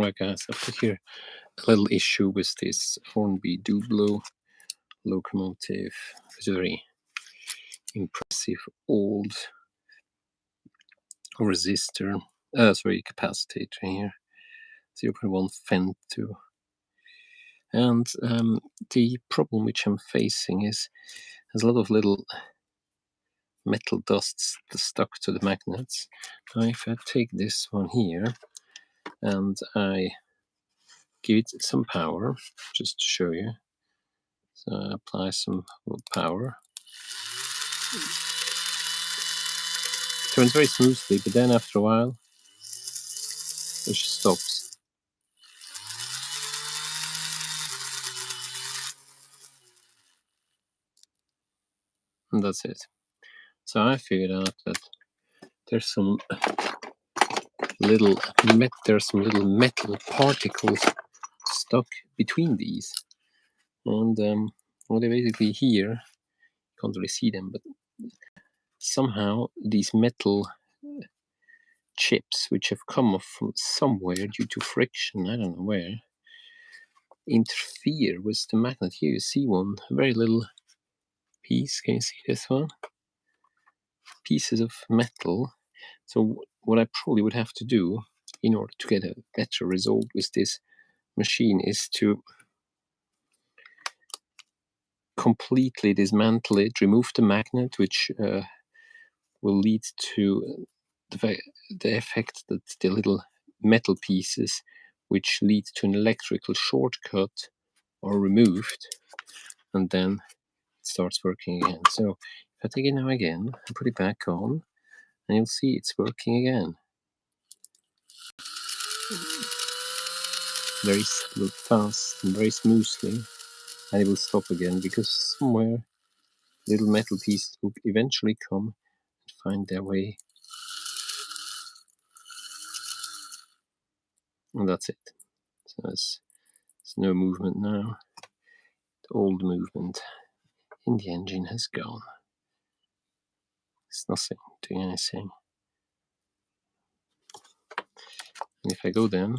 Right, guys, I've got here a little issue with this Hornby Dublo locomotive. It's a very impressive old resistor, capacitor here, 0.1 femto. And the problem which I'm facing is there's a lot of little metal dusts stuck to the magnets. Now, if I take this one here and I give it some power, just to show you, so I apply some power, it turns very smoothly, but then after a while it just stops. And that's it. So I figured out that there's some little metal particles stuck between these, and what I basically here, can't really see them, but somehow these metal chips, which have come off from somewhere due to friction, I don't know where, interfere with the magnet. Here you see one, a very little piece. Can you see this one? Pieces of metal. So what I probably would have to do in order to get a better result with this machine is to completely dismantle it, remove the magnet, which will lead to the effect that the little metal pieces, which lead to an electrical shortcut, are removed, and then it starts working again. So if I take it now again and put it back on, and you'll see it's working again. Very fast and very smoothly, and it will stop again because somewhere little metal pieces will eventually come and find their way. And that's it. So there's no movement now. The old movement in the engine has gone. It's nothing doing anything. And if I go then,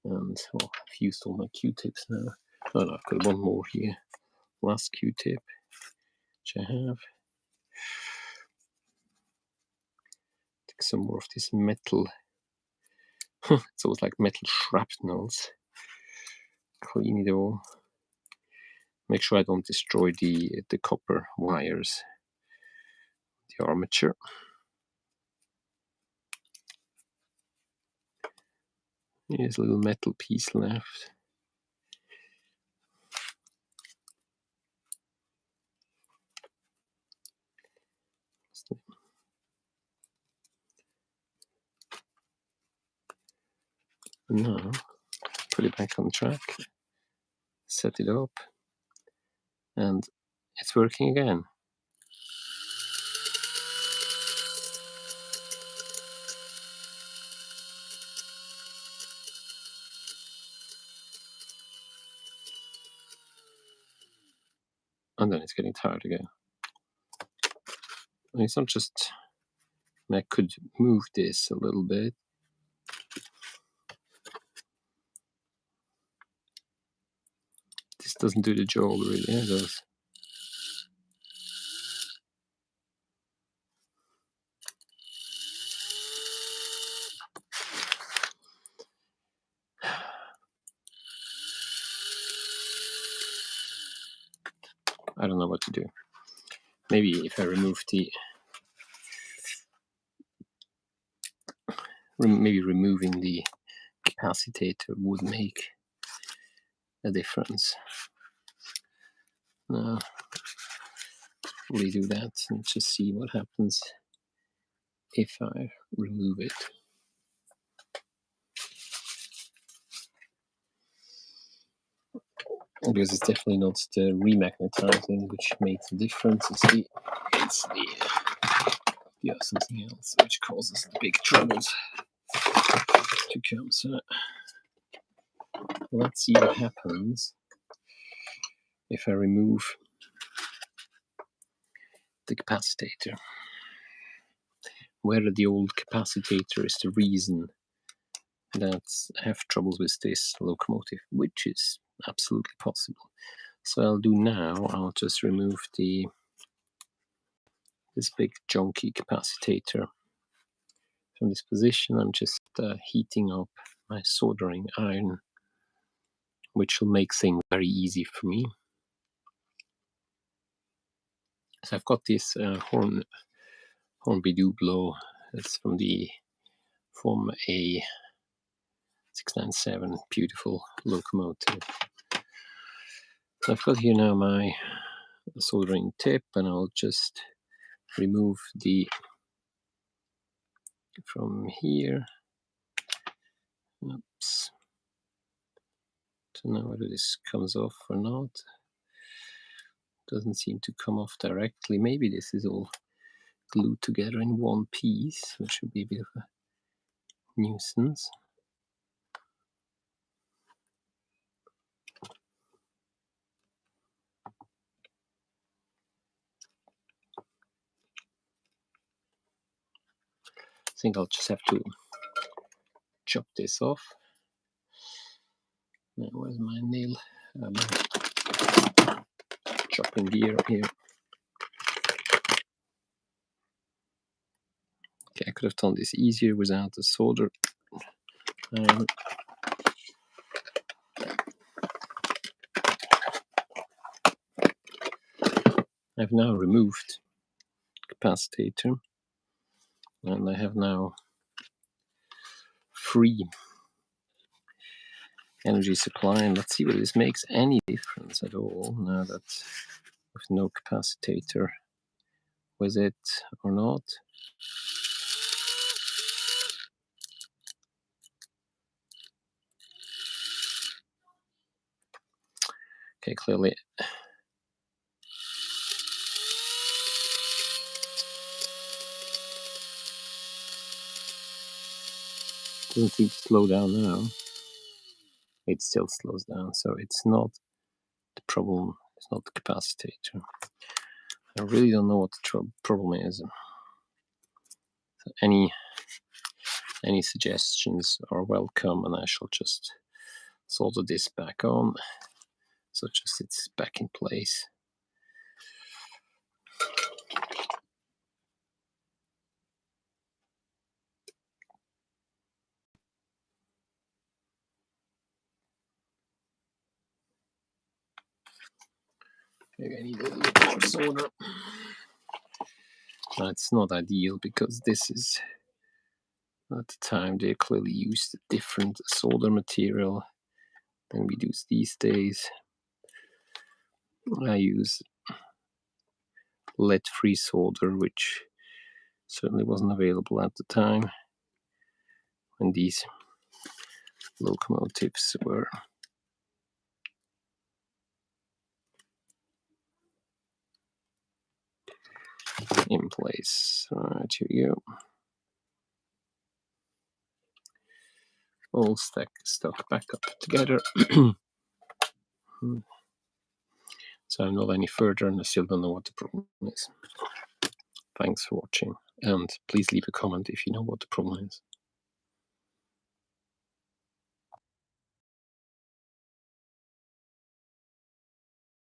and I've used all my Q-tips now. Oh no, I've got one more here. Last Q-tip, which I have. Take some more of this metal. It's almost like metal shrapnels. Clean it all. Make sure I don't destroy the copper wires, the armature. Here's a little metal piece left. Now, put it back on track, set it up, and it's working again. And then it's getting tired again. And it's not just, I could move this a little bit. This doesn't do the job really, it does. I don't know what to do. Maybe if I remove maybe removing the capacitor would make a difference. No, probably do that and just see what happens if I remove it. Because it's definitely not the remagnetizing which makes a difference. It's something else which causes the big troubles to come. So let's see what happens if I remove the capacitor. Whether the old capacitor is the reason that have troubles with this locomotive, which is absolutely possible. So I'll just remove this big chunky capacitator from this position. I'm just heating up my soldering iron, which will make things very easy for me. So I've got this Hornby Dublo. It's from a 697, beautiful locomotive. So I've got here now my soldering tip, and I'll just remove from here. Oops. Don't know whether this comes off or not. Doesn't seem to come off directly. Maybe this is all glued together in one piece, which would be a bit of a nuisance. I think I'll just have to chop this off. Now, where's my nail? My chopping gear here. Okay, I could have done this easier without the solder. I've now removed capacitor, and I have now free energy supply, and let's see whether this makes any difference at all now that with no capacitor with it or not. Okay, clearly doesn't seem to slow down now. It still slows down, so it's not the problem. It's not the capacitor. I really don't know what the problem is. So any suggestions are welcome, and I shall just solder this back on, so just it's back in place. Maybe I need a little bit more solder. It's not ideal because this is at the time they clearly used a different solder material than we do these days. I use lead-free solder, which certainly wasn't available at the time when these locomotives were in place. Right, here you go. All stuck back up together. So I'm not any further, and I still don't know what the problem is. Thanks for watching, and please leave a comment if you know what the problem is.